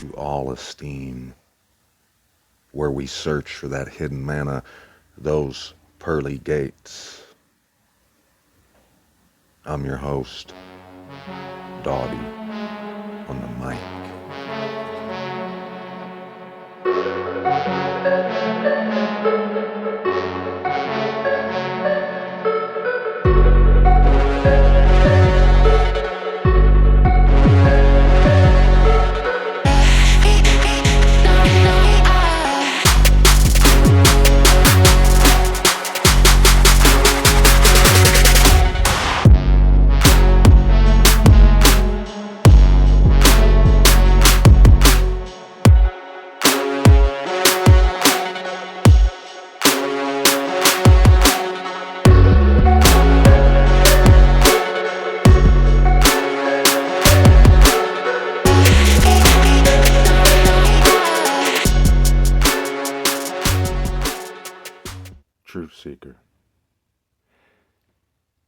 to all esteem, where we search for that hidden manna, those pearly gates. I'm your host, Dawdy, on the mic. Truth seeker,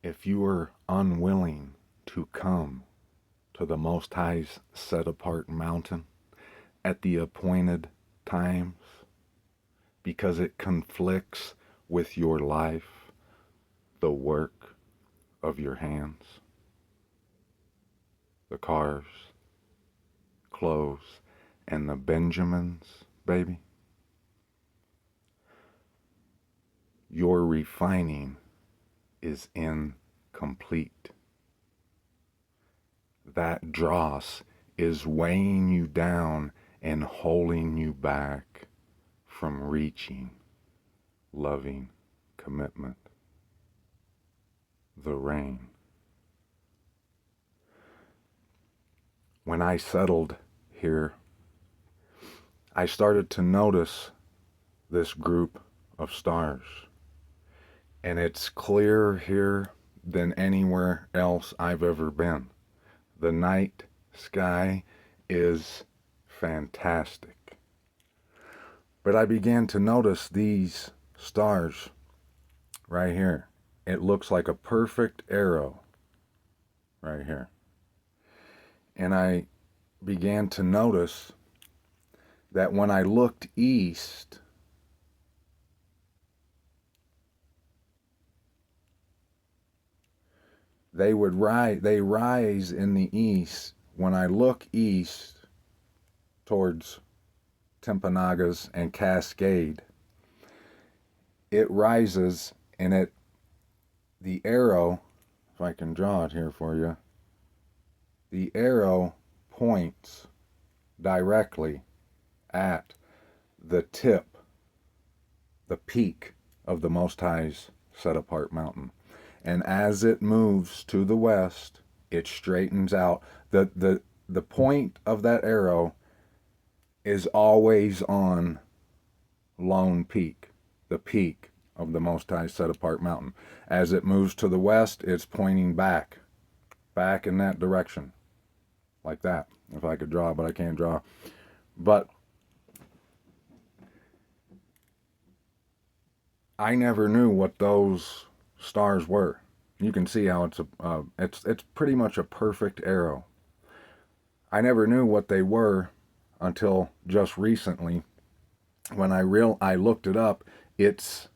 if you are unwilling to come to the Most High's set apart mountain at the appointed times because it conflicts with your life, the work of your hands, the cars, clothes, and the Benjamins, baby, your refining is incomplete. That dross is weighing you down and holding you back from reaching loving commitment. The rain. When I settled here, I started to notice this group of stars. And it's clearer here than anywhere else I've ever been. The night sky is fantastic. But I began to notice these stars right here. It looks like a perfect arrow right here. And I began to notice that when I looked east, they rise in the east. When I look east towards Timpanogos and Cascade, it rises, and the arrow, if I can draw it here for you, the arrow points directly at the tip, the peak of the Most High's set apart mountain. And as it moves to the west, it straightens out. The point of that arrow is always on Lone Peak, the peak of the Most High set apart mountain. As it moves to the west, it's pointing back in that direction, like that. If I could draw, but I can't draw. But I never knew what those stars were. You can see how it's pretty much a perfect arrow. I never knew what they were until just recently when I looked it up. It's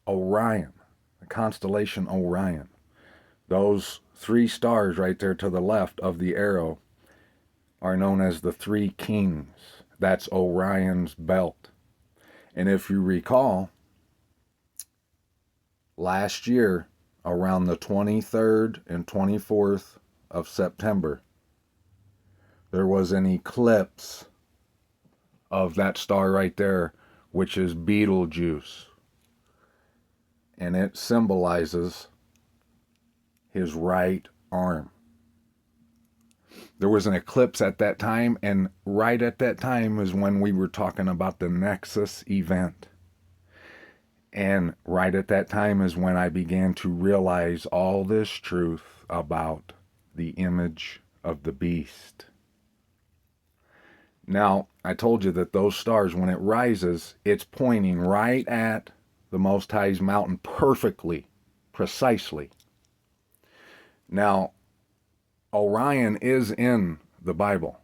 Orion, the constellation Orion. Those three stars right there to the left of the arrow are known as the Three Kings. That's Orion's belt. And if you recall, last year, around the 23rd and 24th of September, there was an eclipse of that star right there, which is Betelgeuse. And it symbolizes his right arm. There was an eclipse at that time, and right at that time is when we were talking about the Nexus event. And right at that time is when I began to realize all this truth about the image of the beast. Now, I told you that those stars, when it rises, it's pointing right at the Most High's mountain perfectly, precisely. Now, Orion is in the Bible.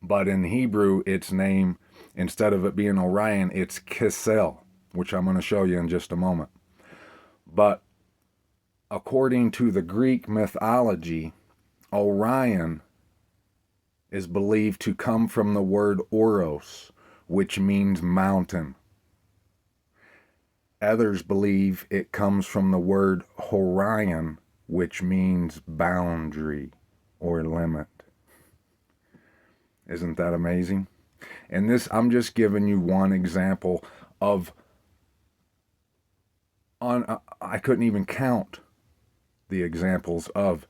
But in Hebrew, its name, instead of it being Orion, it's Kisel, which I'm going to show you in just a moment. But according to the Greek mythology, Orion is believed to come from the word Oros, which means mountain. Others believe it comes from the word Horion, which means boundary or limit. Isn't that amazing? And this, I'm just giving you one example of, I couldn't even count the examples of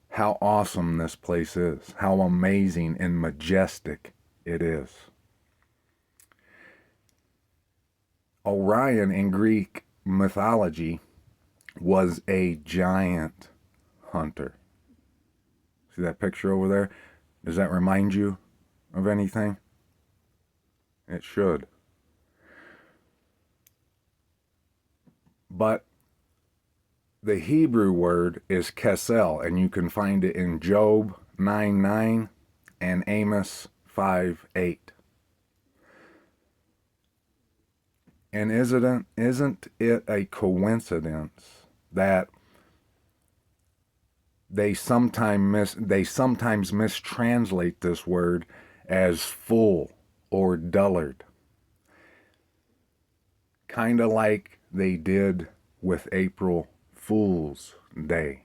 how awesome this place is, how amazing and majestic it is. Orion in Greek mythology was a giant hunter. See that picture over there? Does that remind you of anything? It should. But the Hebrew word is Kesel, and you can find it in Job 9:9 and Amos 5:8. And isn't it a coincidence that they sometimes mistranslate this word as fool or dullard? Kind of like they did with April Fool's Day,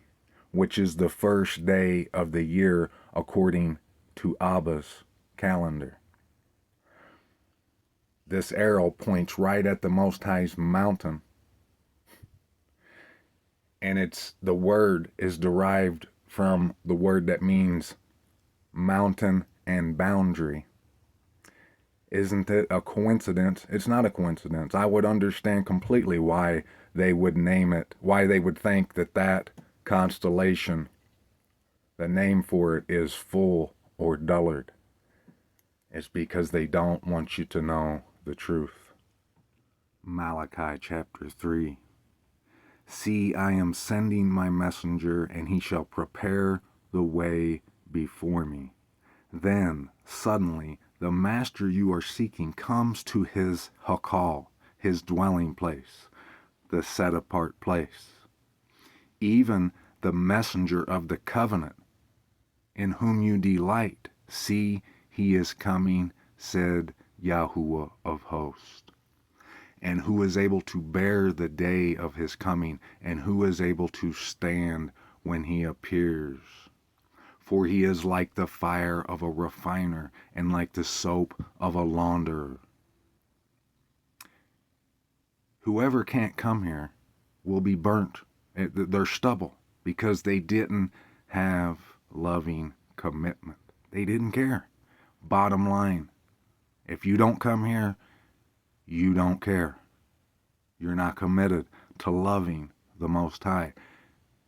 which is the first day of the year according to Abba's calendar. This arrow points right at the Most High's mountain. And the word is derived from the word that means mountain and boundary. Isn't it a coincidence? It's not a coincidence. I would understand completely why they would name it, why they would think that constellation, the name for it is fool or dullard. It's because they don't want you to know the truth. Malachi chapter 3. See, I am sending my messenger, and he shall prepare the way before me. Then, suddenly, the master you are seeking comes to his hakal, his dwelling place, the set-apart place. Even the messenger of the covenant, in whom you delight, see, he is coming, said Yahuwah of hosts. And who is able to bear the day of his coming, and who is able to stand when he appears? For he is like the fire of a refiner, and like the soap of a launderer. Whoever can't come here will be burnt. They're stubble, because they didn't have loving commitment. They didn't care. Bottom line, if you don't come here, you don't care. You're not committed to loving the Most High.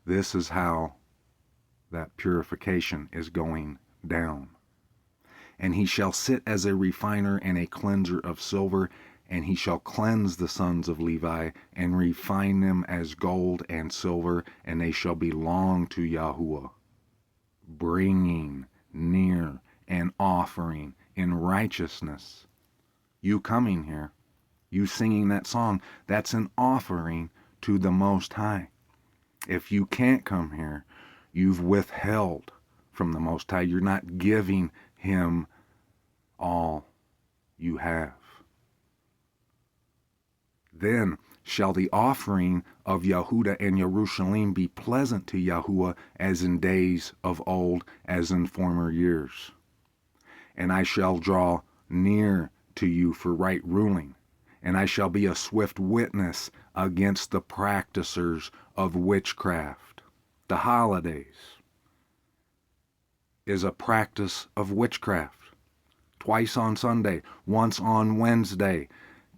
This is how that purification is going down. And he shall sit as a refiner and a cleanser of silver, and he shall cleanse the sons of Levi, and refine them as gold and silver, and they shall belong to Yahuwah, bringing near and offering in righteousness. You coming here, you singing that song, that's an offering to the Most High. If you can't come here, you've withheld from the Most High. You're not giving him all you have. Then shall the offering of Yehuda and Jerusalem be pleasant to Yahuwah, as in days of old, as in former years. And I shall draw near to you for right ruling, and I shall be a swift witness against the practicers of witchcraft. The holidays is a practice of witchcraft. Twice on Sunday, once on Wednesday,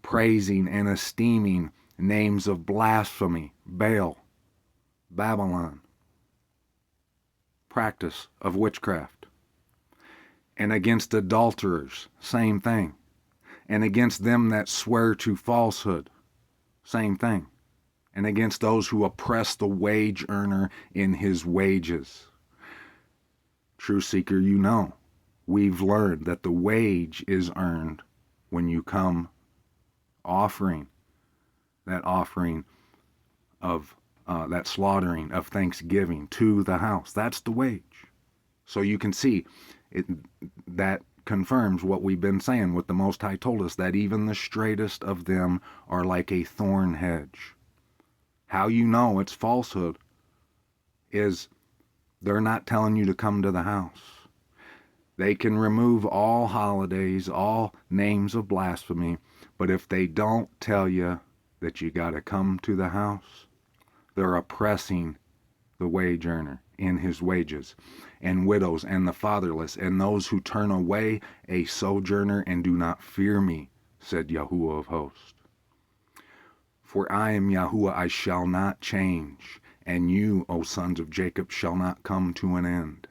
praising and esteeming names of blasphemy, Baal, Babylon. Practice of witchcraft. And against adulterers, same thing. And against them that swear to falsehood, same thing. And against those who oppress the wage earner in his wages. True seeker, you know We've learned that the wage is earned when you come offering that offering of that slaughtering of thanksgiving to the house. That's the wage. So you can see it, that confirms what we've been saying, what the Most High told us, that even the straightest of them are like a thorn hedge. How you know it's falsehood is they're not telling you to come to the house. They can remove all holidays, all names of blasphemy, but if they don't tell you that you got to come to the house, they're oppressing the wage earner in his wages, and widows and the fatherless, and those who turn away, a sojourner, and do not fear me, said Yahuwah of hosts. For I am Yahuwah, I shall not change, and you, O sons of Jacob, shall not come to an end.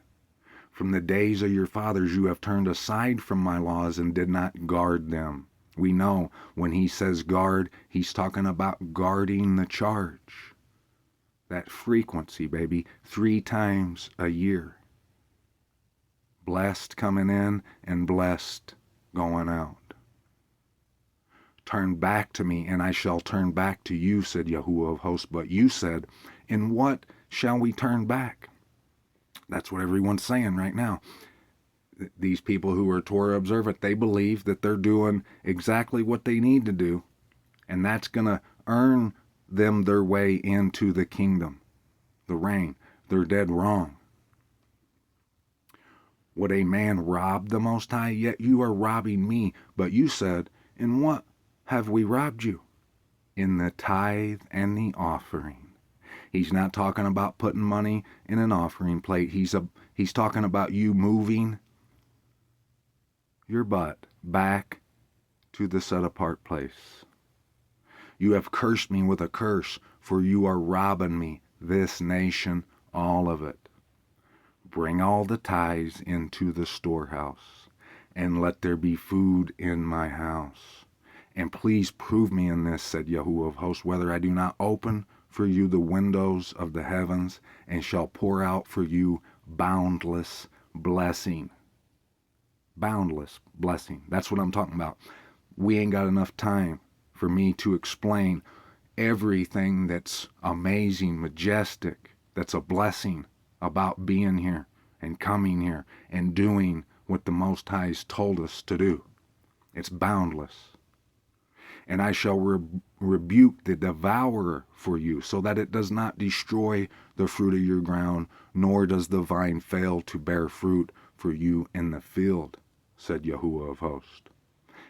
From the days of your fathers you have turned aside from my laws and did not guard them. We know when he says guard, he's talking about guarding the charge. That frequency, baby, 3 times a year. Blessed coming in and blessed going out. Turn back to me, and I shall turn back to you, said Yahuwah of hosts. But you said, in what shall we turn back? That's what everyone's saying right now. These people who are Torah observant, they believe that they're doing exactly what they need to do, and that's going to earn them their way into the kingdom, the reign. They're dead wrong. Would a man rob the Most High? Yet you are robbing me. But you said, in what have we robbed you? In the tithe and the offering. He's not talking about putting money in an offering plate. He's talking about you moving your butt back to the set-apart place. You have cursed me with a curse, for you are robbing me, this nation, all of it. Bring all the tithes into the storehouse, and let there be food in my house. And please prove me in this, said Yahuwah of hosts, whether I do not open for you the windows of the heavens, and shall pour out for you boundless blessing. Boundless blessing. That's what I'm talking about. We ain't got enough time for me to explain everything that's amazing, majestic, that's a blessing about being here and coming here and doing what the Most High's told us to do. It's boundless. And I shall rebuke the devourer for you, so that it does not destroy the fruit of your ground, nor does the vine fail to bear fruit for you in the field, said Yahuwah of hosts.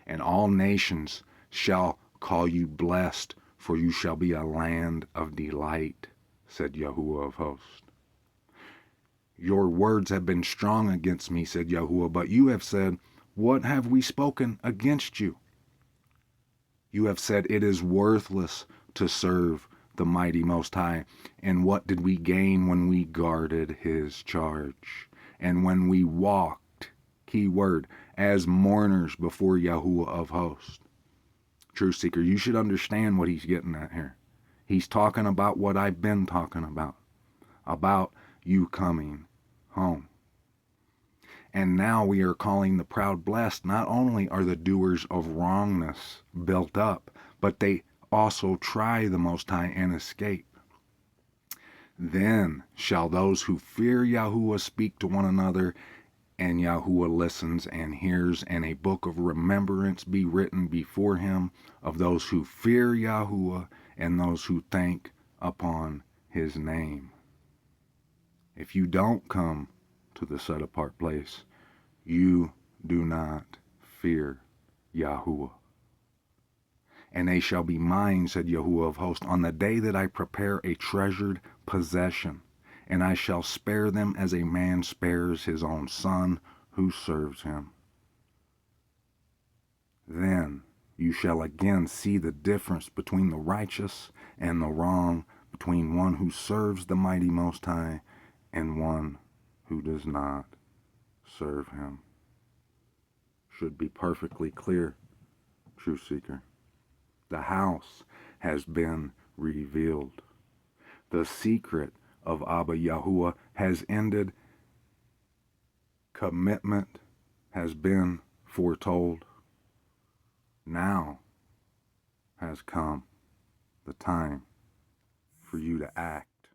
And all nations shall call you blessed, for you shall be a land of delight, said Yahuwah of hosts. Your words have been strong against me, said Yahuwah, but you have said, what have we spoken against you? You have said it is worthless to serve the mighty Most High. And what did we gain when we guarded his charge? And when we walked, key word, as mourners before Yahuwah of hosts. Truth seeker, you should understand what he's getting at here. He's talking about what I've been talking about you coming home. And now we are calling the proud blessed. Not only are the doers of wrongness built up, but they also try the Most High and escape. Then shall those who fear Yahuwah speak to one another, and Yahuwah listens and hears, and a book of remembrance be written before him of those who fear Yahuwah and those who think upon his name. If you don't come to the set-apart place, you do not fear Yahuwah. And they shall be mine, said Yahuwah of hosts, on the day that I prepare a treasured possession, and I shall spare them as a man spares his own son who serves him. Then you shall again see the difference between the righteous and the wrong, between one who serves the mighty Most High and one who does not serve him. Should be perfectly clear, true seeker. The house has been revealed. The secret of Abba Yahuwah has ended. Commitment has been foretold. Now has come the time for you to act.